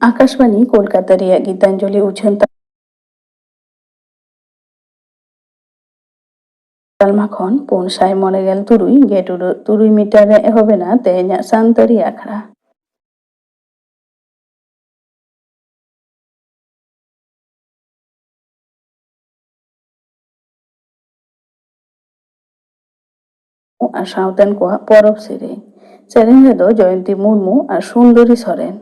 आकाशवाणी कोलकाता रिया गीतांजलि उछन तालमा खन पुन साय मनेगेल तुरुई गेटुरु तुरुई मीटर रे एहोबेना तेहेnya सांतरी आखड़ा আর সাঁওতান কোয়া পরব সেরেñ সেরেñ রেদো জয়ন্তী মুর্মু আর সুন্দরী সরেন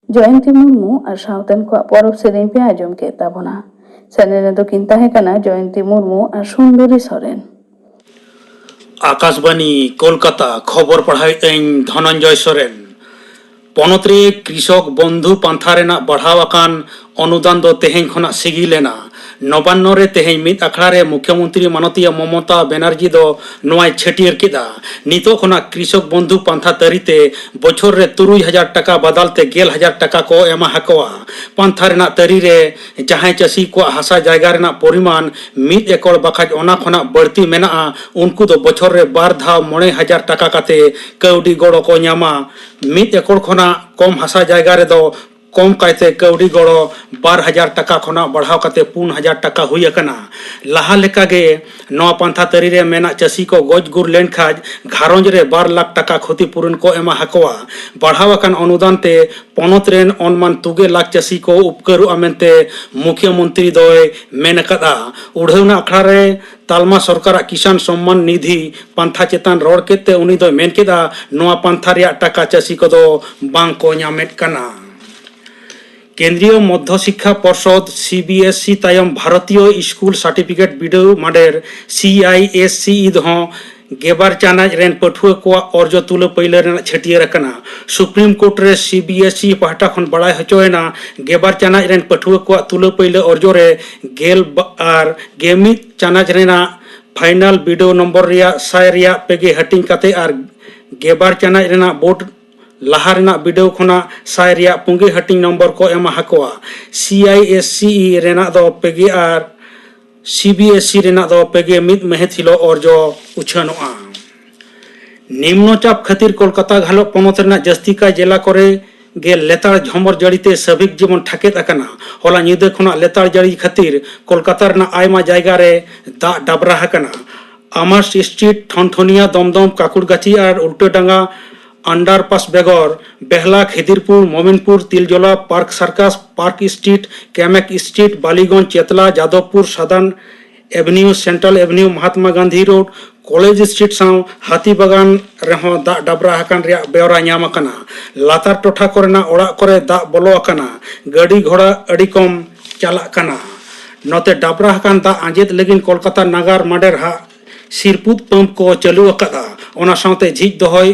जयंती मुर्मू और साउथन को परब सेरें पे आजम के ताबना सेरें दो किन ताहेकाना जयंती मुर्मू और सुंदरी सरेन आकाशवाणी कोलकाता खबर पढ़ाई धनंजय सोरेन पनतरे कृषक बंधु पांथा रेना बढ़ाव आकान अनुदान दो तेहें खना सिगी लेना नवान्न रे तेहें मिद अखड़ा रे मुख्यमंत्री माननीय ममता बनर्जी दो नोय छेटियर केदा नितो खना कृषक बंधु पंथा तरीते बछर रे 3000 टाका बदलते 1000 टाका को एमा हकवा पंथा रेना तरी रे जहां चासी को हासा जायगा रेना परिमाण 1 एकड़ बखाज ओना खना बढ़ती मेना उनको दो बछर रे 2 धाव 9000 टाका काते कौडी गड़ो को न्यामा 1 एकड़ खना कम हासा जायगा रे दो कम कायते कौड़ी गड़ो 2000 टाका खना बढ़ाव काते 4000 टाका हुई अकना लहा लेका गे नवा पंथा तरी रे मेना चासी को गज गुर लेन खाज घारंज रे 2 लाख टाका क्षतिपूरण को एमा हकवा बढ़ाव अकन अनुदान ते पनत रेन अनमान 2 लाख चासी को उपकरु अमेनते मुख्यमंत्री दोय मेन कदा उड़हना अखड़ा रे तालमा सरकार किसान सम्मान निधि पंथा चेतान रोड केते उनी दो मेन केदा नवा पंथा रिया टाका चासी को दो बांग को न्यामेट कना केंद्रीय मध्य शिक्षा परिषद सीबीएसई तायम भारतीय स्कूल सर्टिफिकेट बिडो माडेर CISCE दो गेबार चानाज रेन पठुआ को अर्ज तुले पहले रेना छटियर कना सुप्रीम कोर्ट रे CBSE पाहटा खन बड़ाय हचोयना गेबार चानाज रेन पठुआ को तुले पहले अर्ज रे गेल आर गेमित चानाज रेना फाइनल बिडो नंबर रिया साय रिया पेगे हटिंग काते आर गेबार चानाज रेना बोर्ड लहा रेना बिडो खना साय रिया पुंगे हटिंग नंबर को एमा हकवा CISCE रेना दो पेगे आर CBSE रेना दो पेगे मिद महेत हिलो अर्जो उछानोआ निम्नचाप खातिर कोलकाता घालो पनत रेना जस्ती का जिला करे गे लेताड़ झमर जड़ीते सभिक जीवन ठाकेत अकना होला निदे खना लेताड़ जड़ी खातिर कोलकाता रेना आयमा जायगा रे दा डाबरा हकना आमास स्ट्रीट ठनठनिया दमदम काकुड़गाची और उल्टेडांगा अंडरपास बेगर Behala Khidirpur Mominpur Tiljala park circus park street Camac street Ballygunge Chetla Jadavpur southern avenue central avenue Mahatma Gandhi road college street साव हाथी बागान रेहो दा डबरा हकन रिया बेवरा न्याम अकना लातार टोठा कोरेना ओड़ा कोरे दा बोलो अकना गाड़ी घोड़ा अड़ी कम चला कना नोते डबरा हकन दा आंजेद लेकिन कोलकाता नगर माडेर हा सिरपुत पंप को चालू अकदा ओना सावते झिज दोहय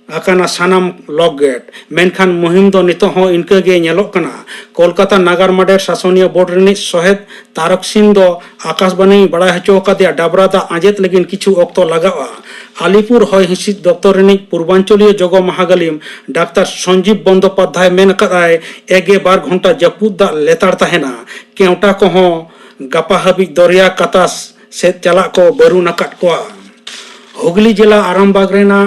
अकाना सानाम लॉक गेट मेनखान मुहिम दो नितो हो इनके गे नेलोक कना कोलकाता नगर माडेर शासनीय बोर्ड रेनी सोहेद तारक सिंह दो आकाशबाणी बड़ा हचो कदिया डाबरा दा आजेत लेकिन किछु ओक्तो लगावा आलिपुर हय हिसिद दप्तर रेनी पूर्वांचलीय जगो महागलिम डाक्टर संजीव बंदोपाध्याय मेन कदाय एगे 12 घंटा जपुद दा लेताड़ तहेना केवटा को हो गपा हबी दरिया कतास से चला को बरू नकट को हुगली जिला आरामबाग रेना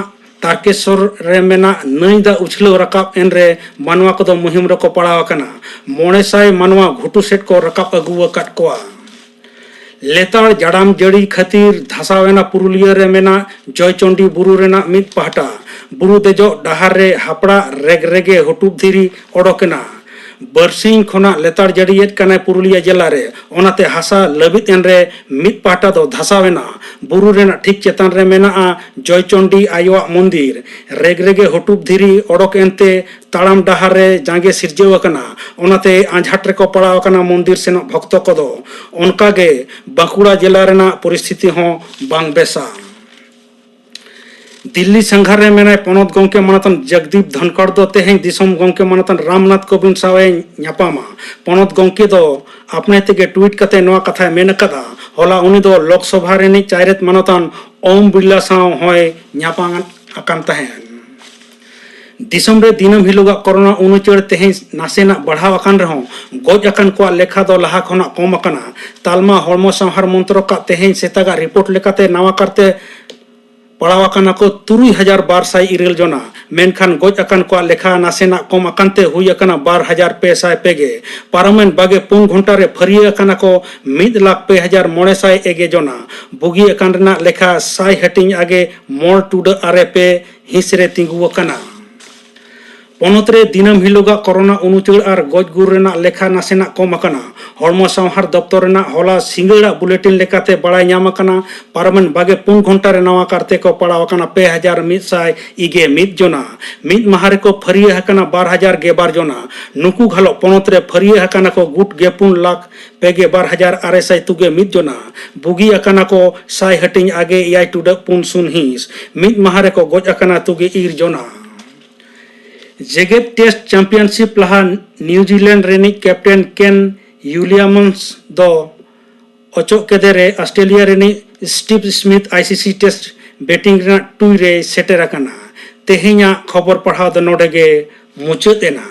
तारकेश्वर रे मेना नई दा उछलो रकाब एन रे मानवा को मुहिम रको पड़ाव कना 900 मानवा घुटू सेट को रकाब अगुआ कट को लेताड़ जड़ाम जड़ी खातिर धसावेना पुरुलिया रे मेना जयचंडी बुरु रेना मिद पहाटा बुरु देजो डहार रे हापड़ा रेग रेगे हुटुब धीरी ओडोकेना बरसिंग खना लेताड़ जड़ियत कना पुरुलिया जिला रे ओनाते हासा लबित एन रे मिद पहाटा दो धसावेना बुरु रेना ठीक चेतन रे मेना जयचंडी आयोआ मंदिर रेग रेगे हुटुब धीरी ओडोक एनते ताड़ाम डहार रे जांगे सिरजेव कना ओनाते आंझाट रे को पड़ाव कना मंदिर सेनो भक्त को दो उनका गे बांकुड़ा जिला रेना परिस्थिति हो बांग बेसा दिल्ली संघार रे मेना पनत गंके मानतन जगदीप धनखड़ दो तेहें दिसम गंके मानतन रामनाथ कोविंद सावे न्यापामा पनत गंके दो अपने तेगे ट्वीट कते नवा कथा मेन कदा होला उनी दो लोकसभा रेनी चायरेत मानतन ओम बिरला साव होय न्यापांग अकान तहें दिसम रे दिनम हिलोगा कोरोना उनुचड़ तेहें नासेना बढ़ाव अकान रहो गज अकान को लेखा दो लहा खना कम अकाना तालमा हड़मो संहार मंत्र का तेहें सेतागा रिपोर्ट लेकाते नवा करते पड़ाव अकाना को 32,200 जना मेनखान गज अकान को लेखा नासेना कम अकानते हुई अकाना 12,500 पेगे पारमेन बागे 4 घंटा रे फरिए अकाना को 1,02,900 एगे जना बुगी अकान रेना लेखा साय हटिंग आगे मोड़ टूड आरे पे हिस रे तिंगु अकाना पनत रे दिनम हिलोगा कोरोना उनुचड़ और गज गुर रेना लेखा नासेना कम अकाना हड़मो संहार दप्तर रेना होला सिंगड़ा बुलेटिन लेकाते बड़ाय न्याम अकाना पारमेन बागे 4 घंटा रे नवा करते को पड़ाव अकाना 2,100 इगे मिद जना मिद महारे को फरिए हकाना 12,012 जना नुकु घालो पनत रे फरिए हकाना को गुट गे 4 लाख पेगे 12,600 तुगे मिद जना बुगी अकाना को साय हटिंग आगे याय टुड पुन सुन हिस मिद महारे को गज अकाना तुगे ईर जना जेगेत टेस्ट चैंपियनशिप लहा न्यूजीलैंड रेनी कैप्टन केन विलियम्स दो ᱚᱪᱚᱜ ᱠᱮᱫᱮ ᱨᱮ ᱚᱥᱴᱨᱮलिᱭᱟ ᱨᱤᱱᱤᱡ ᱥᱴᱤভ ᱥᱢᱤथ ICC ᱴᱮᱥᱴ ᱵᱮᱴᱤᱝ ᱨᱮᱱᱟᱜ ᱴᱩᱭ ᱨᱮ ᱥᱮᱴᱮर ᱟᱠᱟᱱᱟ। ᱛᱮᱦᱮᱧᱟᱜ ᱠᱷᱚᱵᱚᱨ ᱯᱟᱲᱦᱟᱣ ᱫᱚ ᱱᱚᱰᱮ ᱜᱮ ᱢᱩᱪᱟᱹᱫ ᱮᱱᱟ।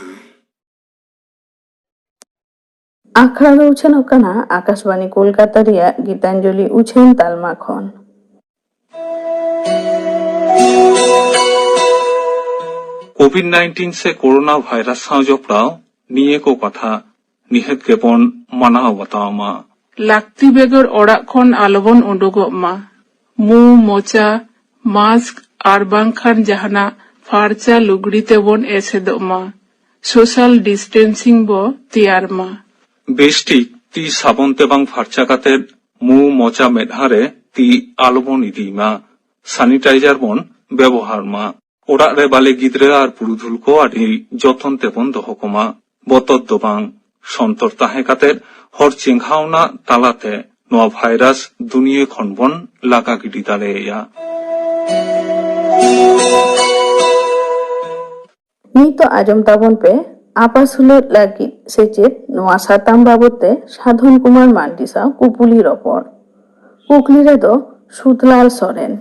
ᱟᱠᱷᱲᱟ ᱫᱚ ᱩᱪᱷᱟᱹᱱᱚᱜ ᱠᱟᱱᱟ ᱟᱠᱟশবাণী ᱠᱳᱞᱠᱟতা ᱨᱮᱭᱟᱜ ᱜীᱛᱟᱧᱡᱚᱞᱤ ᱩᱪᱷᱟᱹᱱ ᱛᱟᱞᱢᱟ ᱠᱷᱚᱱ। कोविड-19 से कोरोना वायरस साव जपड़ाव निये को कथा निहत गेबन मानाव बतावमा। लाक्ति बेगर ओड़ाग खन आलोबन उडुगोग मा। मु मोचा मास्क आर बांखान जहाना फारचा लुगड़ी तेबन एसेदोग मा। सोशल डिस्टेंसिंग बो तियार मा। बेस्टिक ती साबन तेबां फारचा काते मु मोचा मेदहारे ती आलोबन इदीमा। सैनिटाइजार बन व्यवहार मा। ओड़ाग रे बाले गिद्रे आर पुरुधुल को आदि जतन तेबन दोहकमा। बतत दोबां सन्तर ताहे काते हर चिंघावना तालाते नोआ भाइरास दुनिया खनबन लागा गिदी दालेया। ᱱᱤᱛᱚᱜ ᱟᱸᱡᱚᱢ ᱛᱟᱵᱚᱱ ᱯᱮ ᱟᱯᱟᱥᱩᱞᱚᱜ ᱞᱟᱹᱜᱤᱫ ᱥᱮᱪᱮᱫ ᱱᱚᱣᱟ ᱥᱟᱛᱟᱢ ᱵᱟᱵᱚᱫ ᱛᱮ ᱥᱟᱫᱷᱚᱱ ᱠᱩᱢᱟᱨ ᱢᱟᱱᱰᱤ ᱥᱟᱶ ᱠᱩᱯᱩᱞᱤ ᱨᱚᱯᱚᱲ। ᱠᱩᱠᱞᱤ ᱨᱮᱫᱚ ᱥᱩᱛᱞᱟᱞ ᱥᱚᱨᱮᱱ।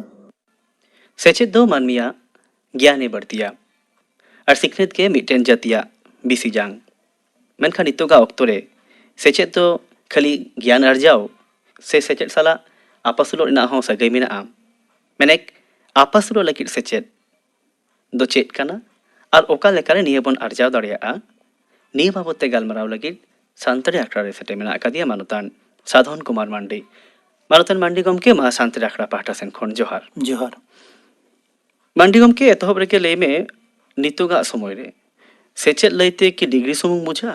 सेचेद दो मानमिया ज्ञाने बढ़तिया और सिखनेत के मिटेन जतिया बिसी जांग मेनखान नितोगा ऑक्तो रे सेचेद दो खाली ज्ञान अर्जाओ से सेचेद साला आपासुलो ना हो सगै मेनाआ मेनेक आपासुलो लगिद सेचेद दो चेद काना और ओका लेकारे निये बन अर्जाव दाड़ियाआ निये बाबते गालमाराव लगिद सान्ताड़ी आखड़ा रे सेटे मेना आकादिया मानुतान साधन कुमार मांडी मानुतान मांडी गमके मा सान्ताड़ी आखड़ा पाहटा सेन खन जोहार जोहार मांडी गमके एतहब रेके लई में नितोगा समय रे सेचेद लईते कि डिग्री सुमुंग बुझा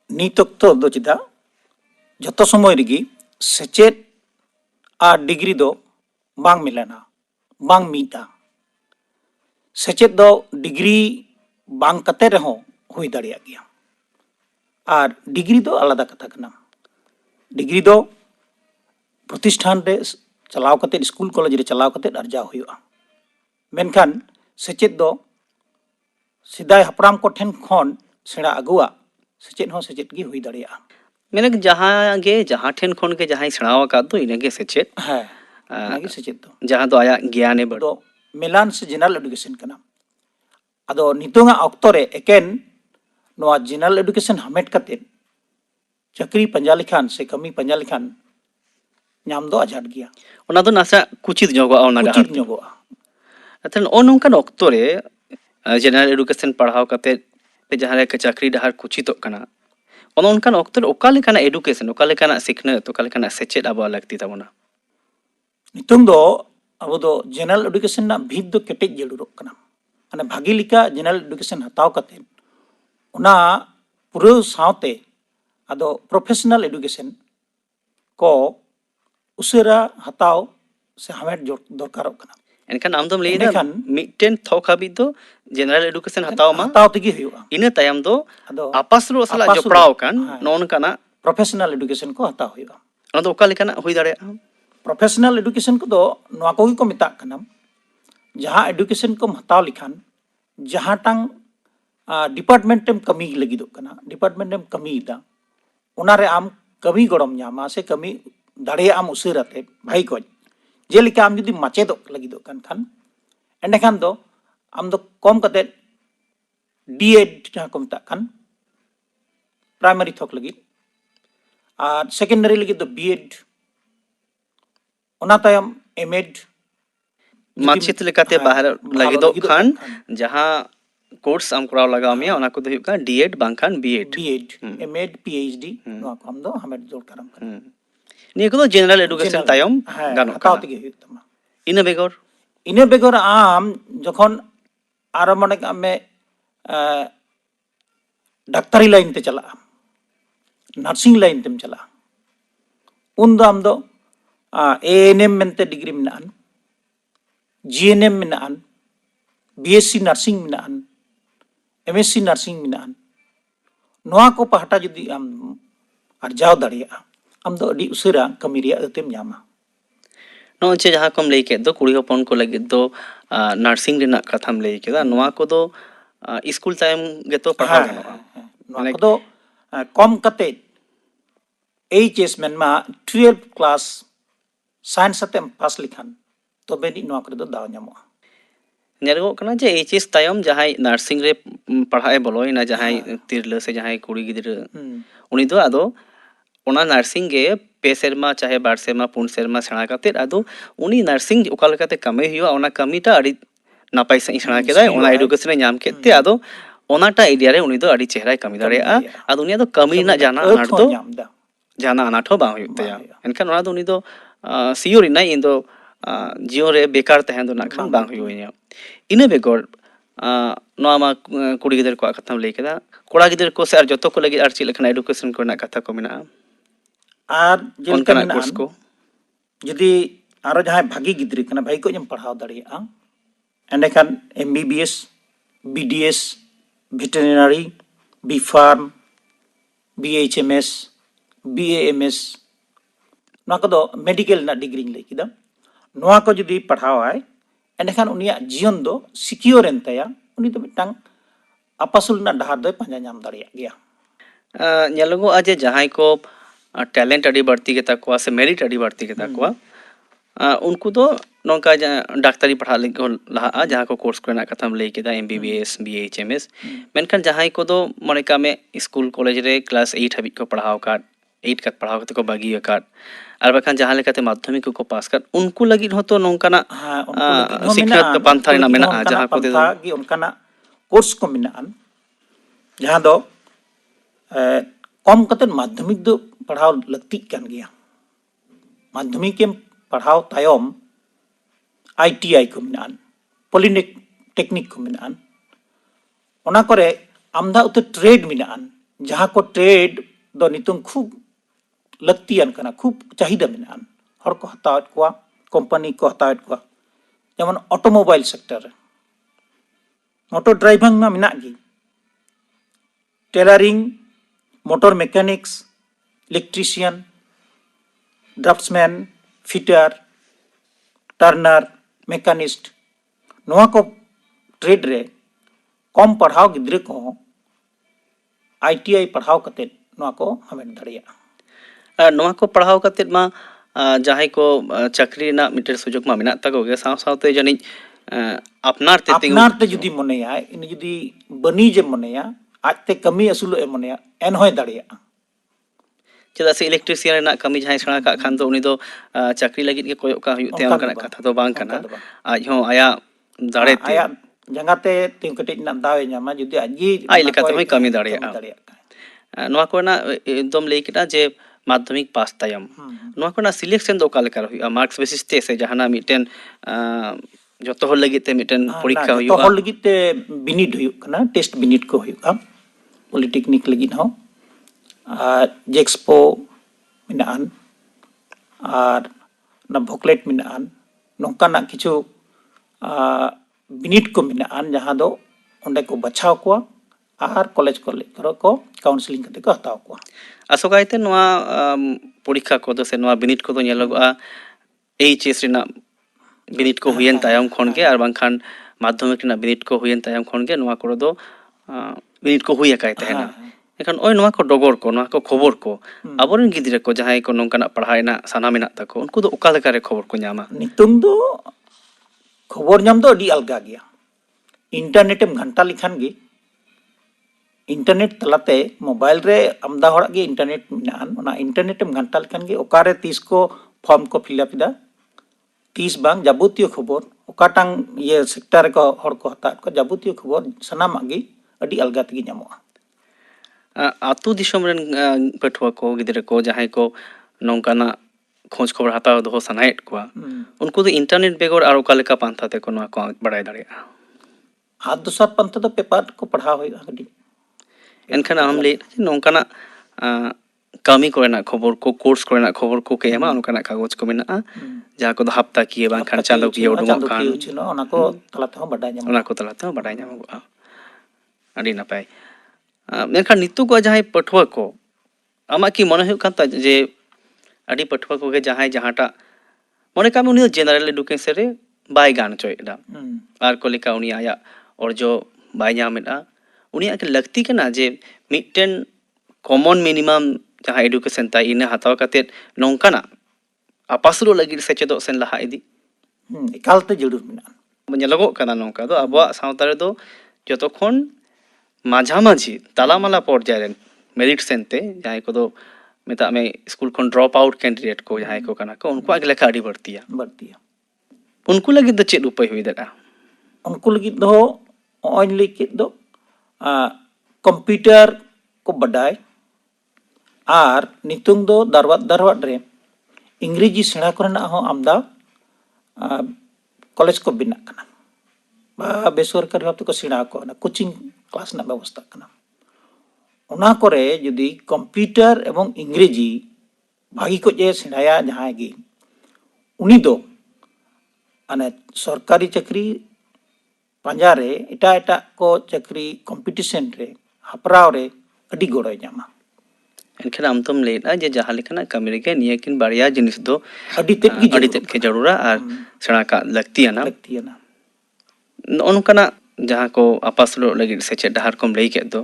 नीत ऑक्तो दो चिदा जतो समय रिगी सेचेद आ डिग्री दो बांग मिलना बांग मीटा सेचेद दो डिग्री बांग कते रहो हुई दाड़िया गया और डिग्री दो आलादा कथा कना डिग्री दो प्रतिष्ठान रे चलाव कते स्कूल कॉलेज रे चलाव कते अर्जाव हुआ मेनखान सेचेद दो सिदाय हपराम को ठेन खन सेड़ा अगुआ सेचेद हो सेचेद गी हुई दाड़िया मेने जहाँ ठेन खन के जहाँ सेणाव का दो इनगे सेचेद है नागी सेचेद दो जहाँ दो आया ज्ञाने बढ़ दो मेलान से जनरल एडुकेशन कना अदो नितोंगा ऑक्तो रे एकेन नोआ जनरल एडुकेशन हमेट कते चक्री पंजा लिखान से कमी पंजा लिखान नाम दो आजाद गया ओना दो नासा कुचित जोगो ओना डा उचित ᱧᱚᱜᱚᱜᱼᱟ अथन ओ नोंकन ऑक्तो रे जनरल एडुकेशन पढ़ाव कते पे जहाँ रे चाकरी डहार कुचित कना ओना उनकन ऑक्तो रे ओका लेकाना एडुकेशन ओका लेकाना सिखनत ओका लेकाना सेचेद आबो लगती ताबोना नितों दो अब दो जनरल एडुकेशन ना भीत दो केटेज जरूरत कना माने भागी लिका जनरल एडुकेशन हताव कते उना पूरा सावते अदो प्रोफेशनल एडुकेशन को उसेरा हताव से हमें दरकार कना एनखान आम दम लेना मिटेन थोक हाबी दो जनरल एडुकेशन हताव मा हताव तगी हुआ इने तायम दो अदो आपासुलो साला जपड़ाव कान नोन काना प्रोफेशनल एडुकेशन को हताव हुआ ओना दो ओका लेकाना हुई दाड़े प्रोफेशनल एडुकेशन को दो नोआ को ही को मिता कना जहाँ एडुकेशन को हताव लिखान जहाँ टांग डिपार्टमेंट टेम कमी लगी दो कना डिपार्टमेंट टेम कमी दा उना रे आम कमी गड़म ᱧᱟᱢᱟ से कमी दाड़े आम उसेराते भाई को जेलिका आम जुदी माचेद लगी दो खान एंडखान दो आम दो कम कते डीएड जहाँ को मिता खान प्राइमरी थोक लगी और सेकेंडरी लगी दो बीएड ओना तायम एमएड माचित लेकाते बाहर लगी दो खान जहाँ कोर्स आम कराव लगाव मिया ओना को दो हुयुग का डीएड बांखान बीएड एमएड पीएचडी नोआ को हम दो हमें जोड़ करम निये को जनरल एडुकेशन तायम गानो हताव तगी हुई तमा इने बेगर आम जखन आरो मने में डाक्तारी लाइन ते चला नर्सिंग लाइन तेम चला उन दो आम दो एएनएम मेंते डिग्री मेनान जीएनएम मेनान बीएससी नर्सिंग मेनान एमएससी नर्सिंग मेनान नोआ को पहाटा जुदी आम अर्जाव दाड़िया आम दो अडी उसेरा कमी रिया एतेम ᱧᱟᱢᱟ नोचे जहाँ कम लई के दो कुड़ी हपन को लगे दो नर्सिंग रेना कथाम लई केदा नोआ को दो स्कूल टाइम गे तो पढ़ाव गानोआ नोआ को दो कम कते HS ᱢᱮᱱᱢᱟ 12 क्लास साइंस अतेम पास लिखान तबे नी नोआ करे दो दाव ᱧᱟᱢᱚᱜᱼᱟ ᱧᱮᱞᱚᱜᱚᱜ ᱠᱟᱱᱟ ᱡᱮ এইচএস ᱛᱟᱭᱚᱢ ᱡᱟᱦᱟᱸᱭ ᱱᱟᱨᱥᱤᱝ ᱨᱮ ᱯᱟᱲᱦᱟᱜ ᱮ ᱵᱚᱞᱚᱭᱮᱱᱟ ᱡᱟᱦᱟᱸᱭ ᱛᱤᱨᱞᱟᱹ ᱥᱮ ᱡᱟᱦᱟᱸᱭ ᱠᱩᱲᱤ ᱜᱤᱫᱽᱨᱟᱹ ᱩᱱᱤ ᱫᱚ ᱟᱫᱚ ᱚᱱᱟ ᱱᱟᱨᱥᱤᱝ ᱜᱮ 2 ᱥᱮᱨᱢᱟ ᱪᱟᱦᱮ 2 ᱥᱮᱨᱢᱟ 4 ᱥᱮᱨᱢᱟ ᱥᱮᱬᱟ ᱠᱟᱛᱮᱫ ᱟᱫᱚ ᱩᱱᱤ ᱱᱟᱨᱥᱤᱝ ᱚᱠᱟ ᱞᱮᱠᱟᱛᱮ ᱠᱟᱹᱢᱤ ᱦᱩᱭᱩᱜᱼᱟ ᱚᱱᱟ ᱠᱟᱹᱢᱤᱴᱟ ᱟᱹᱰᱤ ᱱᱟᱯᱟᱭ ᱥᱟᱺᱦᱤᱡ ᱥᱮᱬᱟ ᱠᱮᱫᱟᱭ ᱚᱱᱟ ᱮᱰᱩᱠᱮᱥᱚᱱ ᱮ ᱧᱟᱢ ᱠᱮᱫ ᱛᱮ ᱟᱫᱚ ᱚᱱᱟᱴᱟ ᱮᱨᱤᱭᱟ ᱨᱮ ᱩᱱᱤ ᱫᱚ ᱟᱹᱰᱤ ᱪᱮᱦᱨᱟᱭ ᱠᱟᱹᱢᱤ ᱫᱟᱲᱮᱭᱟᱜᱼᱟ ᱟᱫᱚ ᱩᱱᱤᱭᱟᱜ ᱫᱚ ᱠᱟᱹᱢᱤ ᱨᱮᱱᱟᱜ ᱡᱟᱦᱟᱱᱟᱜ ᱟᱱᱟᱴ ᱫᱚ ᱡᱟᱦᱟᱱᱟᱜ ᱟᱱᱟᱴ ᱦᱚᱸ ᱵᱟᱝ ᱦᱩᱭᱩᱜ ᱛᱟᱭᱟ ᱮᱱᱠᱷᱟᱱ ᱚᱱᱟ ᱫᱚ ᱩᱱᱤ ᱫᱚ ᱥᱤᱭᱳᱨ ᱤᱱᱟᱹ ᱤᱧ ᱫᱚ ᱡᱤᱭᱚᱱ ᱨᱮ ᱵᱮᱠᱟᱨ ᱛᱟᱦᱮᱸ ᱫᱚ ᱱᱟᱜ ᱠᱷᱟᱱ ᱵᱟᱝ ᱦᱩᱭᱩᱜᱼᱟ ᱤᱱᱟᱹ ᱵᱮᱜᱚᱨ ᱱᱚᱣᱟ ᱢᱟ ᱠᱩᱲᱤ ᱜᱤᱫᱽᱨᱟᱹ ᱠᱚᱣᱟᱜ ᱠᱟᱛᱷᱟᱢ ᱞᱟᱹᱭ ᱠᱮᱫᱟ ᱠᱚᱲᱟ ᱜᱤᱫᱽᱨᱟᱹ ko ᱥᱮ ᱟᱨ ᱡᱚᱛᱚ ᱠᱚ ᱞᱟᱹᱜᱤᱫ ᱟᱨ ᱪᱮᱫ ᱞᱮᱠᱟᱱᱟᱜ ᱮᱰᱩᱠᱮᱥᱚᱱ ᱠᱚᱨᱮᱱᱟᱜ ᱠᱟᱛᱷᱟ ko ᱢᱮᱱᱟᱜᱼᱟ ᱟᱨ ᱡᱮᱞᱮᱠᱟ ᱚᱱᱠᱟᱱᱟᱜ ᱢᱮᱱᱟᱜᱼᱟ ᱠᱳᱨᱥ ᱠᱚ ᱡᱩᱫᱤ ᱟᱨᱚ ᱡᱟᱦᱟᱸᱭ ᱵᱷᱟᱜᱤ ᱜᱤᱫᱽᱨᱟᱹ ᱠᱟᱱᱟ ᱵᱷᱟᱜᱤ ᱠᱚ ᱧᱮᱢ ᱯᱟᱲᱦᱟᱣ ᱫᱟᱲᱮᱭᱟᱜᱼᱟ ᱮᱸᱰᱮᱠᱷᱟᱱ MBBS BDS veterinary B Farm BHMS BAMS नोआ को दो मेडिकल ना डिग्री लई किदा नोआ को जुदी पढ़ावाय एंडखान उनिया जीवन दो सिक्योर एन तया उनी तो मिटांग आपासुल ना डहार दो पांजा ᱧᱟᱢ ᱫᱟᱲᱮᱭᱟᱜ ᱜᱮᱭᱟ ᱧᱮᱞᱚᱜᱚᱜᱼᱟ ᱡᱮ ᱡᱟᱦᱟᱸᱭ ᱠᱚ ᱴᱮᱞᱮᱱᱴ ᱟᱹᱰᱤ ᱵᱟᱹᱲᱛᱤ ᱜᱮᱛᱟ ᱠᱚᱣᱟ ᱥᱮ ᱢᱮᱨᱤᱴ ᱟᱹᱰᱤ ᱵᱟᱹᱲᱛᱤ ᱜᱮᱛᱟ ᱠᱚᱣᱟ उनको दो नौका डाक्तारी पढ़ा लगी को लहा जहाँ को कोर्स करना कथम ले के दा MBBS BHMS मेनखान जहाँ को दो मने का में स्कूल कॉलेज रे क्लास 8 हाबी को पढ़ाओ का 8 का पढ़ाओ को बागी का और बखान जहाँ लेकाते माध्यमिक को पास कर उनको लगी हो तो नौका ना सिखत पंथा ना मेना जहाँ को दे दो कि उनका ना कोर्स को मेना जहाँ दो कम कते माध्यमिक दो पढ़ाओ लगती कान गया माध्यमिक के पढ़ाओ तायम ITI को मेना पॉलिटेक्निक को मेना ओना करे आमदा उते ट्रेड मेना जहाँ को ट्रेड दो नितुम खूब लगतियान कना खूब चाहिदा मेना हर को हतावत को कंपनी को हतावत को जेमन ऑटोमोबाइल सेक्टर मोटर ड्राइविंग में मेना गी tailoring motor mechanics electrician draughtsman fitter Turner machinist नोआ को ट्रेड रे कम पढ़ाओ गिद्रे को ITI पढ़ाओ कते नोआ को हमें दड़िया नोआ को पढ़ाओ कते मा जहाँ को चाकरी ना मिटर सुजोग मा मेना तको गे साव सावते जनी अपनार ते जुदी मनेया इन जुदी बनी जे मनेया आज ते कमी असुलो ए मनेया एन होय दड़िया चेदा से इलेक्ट्रिशियन ना कमी जहाँ सेणा का खान तो उनी दो चाकरी लगी के कोय का हुयु ते ओनका कथा तो बांग कना आज हो आया दाड़े ते आया जंगाते तीन कटे ना दावे ᱧᱟᱢᱟ जुदी आजी आई लेकाते होय कमी दाड़िया नोआ को ना एकदम लेई केटा जे माध्यमिक पास तायम नोआ को ना सिलेक्शन दो का लेकर हुयु मार्क्स बेसिस ते से जहाना मिटेन जतो हर लगी ते मिटेन परीक्षा हुयु तो हर लगी ते बिनिड हुयु कना टेस्ट बिनिड को हुयु पॉलिटेक्निक लगी हो जेक्सपो मिनान और ना भोकलेट मिनान नोंका ना किछु बिनिड को मिनान जहाँ दो ओंडे को बचाव को आर कॉलेज को काउंसलिंग कते को हताव को आसोगाइते नोआ परीक्षा को दो से नोआ बिनिड को तो नेलोगा HS रिना बिनिड को हुयन तायम खन के आर बांखान माध्यमिक रिना बिनिड को हुयन तायम खन के नोआ को दो बिनिड को हुय काय तहना एखान ओय नोआ को डगर को नोआ को खबर को अबोरन गिद्रे को जहां को नोंकाना पढ़ाई ना साना मेना तको उनको दो ओका लेका रे खबर को ᱧᱟᱢᱟ नितुम दो खबर ᱧᱟᱢ दो अडी अलगा गया इंटरनेट एम घंटा लिखान गी इंटरनेट तलाते मोबाइल रे आमदा हड़ा गे इंटरनेट मिनान ओना इंटरनेट एम घंटा लिखान गे ओकारे 30 को फॉर्म को फिलअप दा 30 बांग जाबुतियो खबर ओकाटांग ये सेक्टर को हड़ को हता को जाबुतियो खबर सनामा गी अडी अलगा तगी ᱧᱟᱢᱚᱜᱼᱟ आतु दिसम रेन पठुआ को गिद्रे को जहां को नोंकाना खोज खबर हताव दो सनाइट को उनको तो इंटरनेट बेगर आरो कालेका पांथा ते को नोआ को बड़ाय दाड़िया हाथ दूसरा पंथा तो पेपर को पढ़ा होइगा गडी एनखान हम ले नोंकाना कमी कोरेना खबर को कोर्स कोरेना खबर को के एमा नोंकाना कागज को मेना जहां को हफ्ता किए बां खान चांदो किए उडुमो खान ओना को तलाते हो बडाय ᱧᱟᱢᱚᱜᱼᱟ ओना को तलाते हो बडाय ᱧᱟᱢᱚᱜᱼᱟ अडी नपाय मेनखान नितु को जहां पठुआ को आमा की मने हुयु कांता जे अडी पठुआ को के जहां जहांटा मने का उनी जनरल एडुकेशन रे बाय गान चोयदा आर को लेका उनी आया और जो बाय ᱧᱟᱢᱮदा उनी के लगती के ना जे मिटन कॉमन मिनिमम जहाँ एडुकेशन ताई इन हताव कतेत नौकाना आपासुल लगी सेचेदो सेन लहा इदी एकालते जरूर मेना ᱧᱮᱞᱚᱜᱚᱜ ᱠᱟᱱᱟ ᱱᱚᱝᱠᱟ ᱫᱚ ᱟᱵᱚᱣᱟᱜ ᱥᱟᱶᱛᱟ ᱨᱮᱫᱚ ᱡᱚᱛᱚᱠᱷᱚᱱ ᱢᱟঝামাঝি ᱛᱟᱞᱟᱢᱟᱞᱟ ᱯᱚᱨᱡᱟᱭ ᱨᱮᱱ ᱢᱮᱨᱤᱴ ᱥᱮᱱᱛᱮ ᱡᱟᱦᱟᱸᱭ ᱠᱚᱫᱚ ᱢᱮᱛᱟᱜ ᱢᱮ ᱥᱠᱩᱞ ᱠᱷᱚᱱ ᱰᱨᱚᱯ ᱟᱣᱩᱴ ᱠᱮᱱᱰᱤᱰᱮᱴ ᱠᱚ ᱡᱟᱦᱟᱸᱭ ᱠᱚ ᱠᱟᱱᱟ ᱠᱚ ᱩᱱᱠᱩᱣᱟᱜ ᱜᱮ ᱞᱮᱠᱷᱟ ᱟᱹᱰᱤ ᱵᱟᱹᱲᱛᱤᱭᱟ ᱵᱟᱹᱲᱛᱤᱭᱟ ᱩᱱᱠᱩ ᱞᱟᱹᱜᱤᱫ ᱫᱚ ᱪᱮᱫ ᱩᱯᱟᱹᱭ ᱦᱩᱭ ᱫᱟᱲᱮᱭᱟᱜᱼᱟ उनको लगित दो ऑन लिखित दो कंप्यूटर को बडाय आर नितुंग दो दरवात रे इंग्रेजी सेना करना हो आमदा कॉलेज को बिना कना बा बेसरकारी भाव को सेना को ना कोचिंग क्लास ना व्यवस्था कना उना करे यदि कंप्यूटर एवं इंग्रेजी भागी को जे सेनाया जहां गी उनी दो अने सरकारी चाकरी पंजारे एटा एटा को चाकरी कंपटीशन रे हपराव रे अडी गोड़ाय जामा एनखान आम तोम लेना जे जहां लेखना कमी रे निया किन बारिया जिनिस दो अडी तेत के जरूरा और सेना का लगतियाना लगतियाना नोनकाना जहां को आपासुल लगी सेचे डहार कोम लई के दो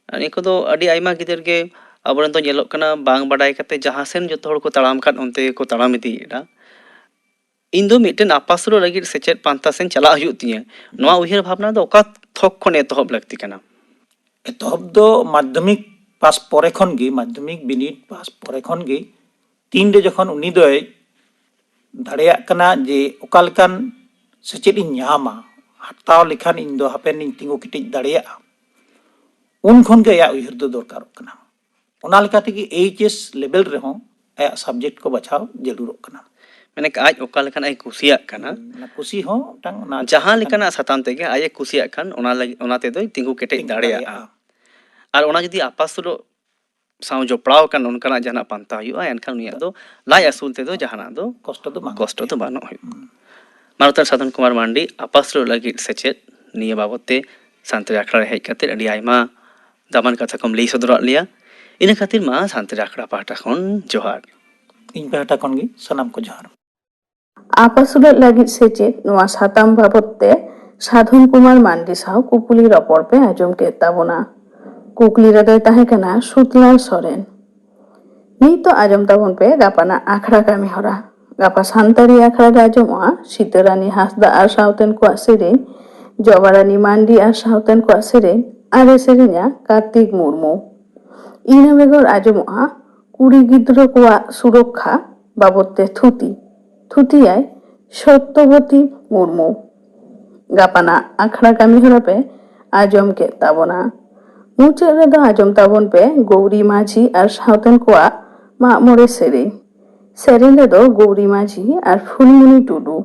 अनि को दो अडी आइमा गिदर के अबरन तो ñeलok kana bang badai kate जहां सेन जतो हर को तड़ाम खान onte को तड़ाम इदीडा इन दो मिटन आपासुल लगी सेचेत पांता सेन चला हुयु तिया नोआ उहिर भावना दो ओका थोक खन एतहब लगती कना एतहब दो माध्यमिक पास परे खन गे माध्यमिक बिनिट पास परे खन गे तीन रे जखन उनी दोय दाड़िया कना जे ओकालकान सेचेत इन ᱧᱟᱢᱟ हटाव लेखान इन दो हापेन इन तिंगो किटिज दाड़िया उन खन गे या उहिर दो दरकार कना ओना लेका तेगी एचएस लेवल रे हो आया सब्जेक्ट को बचाव जरूर कना मैंने आज ओका लेखान आई कुसिया कना ना खुशी हो टांग ना जहां लेखाना साताम तेगे आये कुसिया खान ओना लगी ओना ते दो तिंगु केटे दाड़िया और ओना जदी आपासुल साव जो पड़ाव कान उनकाना जहाना पांता हुआ एनखान उनिया दो लाई असूल ते दो जहाना दो कष्ट तो बानो मारुतर साधन कुमार मांडी आपासुल लगी सेचेत निया बाबते सान्तरी आखड़ा रे हेज खातिर अडी आयमा दामन कथा कम लई सदर लिया इन खातिर मा सान्तरी आखड़ा पाटा खन जोहार इन पाटा खन गे सनाम को जोहार आपासुल लगी सेचेत नोआ साताम बाबते साधन कुमार मांडी साव कुपुली रपड़ पे आजम के ताबोना कुकली रदय ताहे कना सुतलाल सोरेन नी तो आजम ताबोन पे गापाना आखड़ा कामी हरा गापा सान्तारी आखड़ा आजमोआ सीतारानी हासदा आर सावतेन को सेरेन जबारानी मांडी आर सावतेन को सेरेन आरे सेरेना कार्तिक मुर्मू इना बेगर आजमोआ कुड़ी गिद्रो को सुरक्षा बाबते थुतियाय सत्यवती मुर्मू गापाना आखड़ा कामी हरा पे आजम के ताबोना मुचाद रेदो आजम ताबोन पे गौरी माझी और सावतेन को माग मोड़े सेरेन रेदो गौरी माझी और फुलमुनी टुडू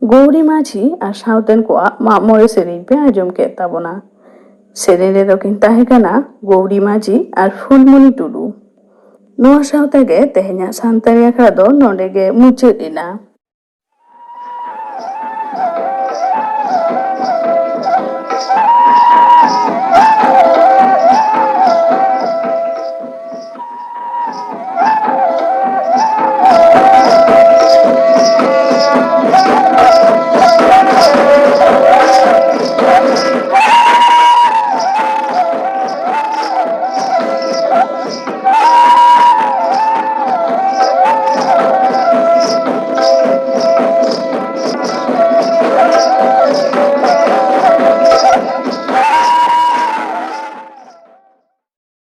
गौरी माझी और सावतेन को मामोरे सेरेन पे आजम के ताबना सेरेन रे दोकिन ताहे कना गौरी माझी और फुलमणि टुडू नोआ सावते गे तेहना सांतारी आखड़ा दो नोंडे गे मुचेद इना।